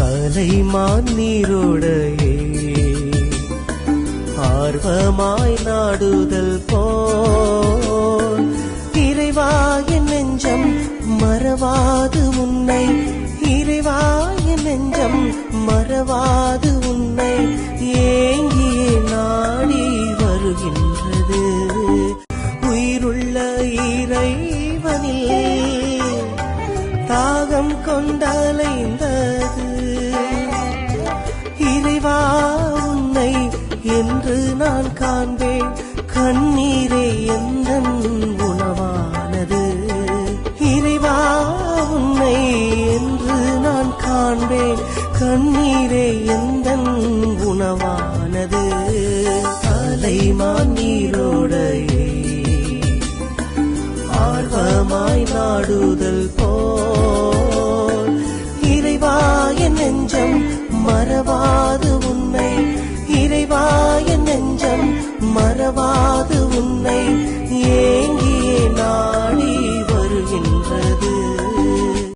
கலைமான் நீரோடையே ஆர்வமாய் நாடுதல் போல் இறைவா என் நெஞ்சம் மறவாது உன்னை, இறைவா என் நெஞ்சம் மறவாது உன்னை ஏங்கியே நாடி வருகின்றது. உயிருள்ள இறைவனில் தாகம் கொண்டலைந்தது. இறைவா உன்னை என்று நான் காண்பேன், கண்ணீரே எந்தன் உணவானது. இறைவா உன்னை என்று நான் காண்பேன், கண்ணீரே எந்தன் உணவானது. கலைமான் நீரோடையே ஆர்வமாய் நாடுதல் போல் இறைவா என் நெஞ்சம் மறவாது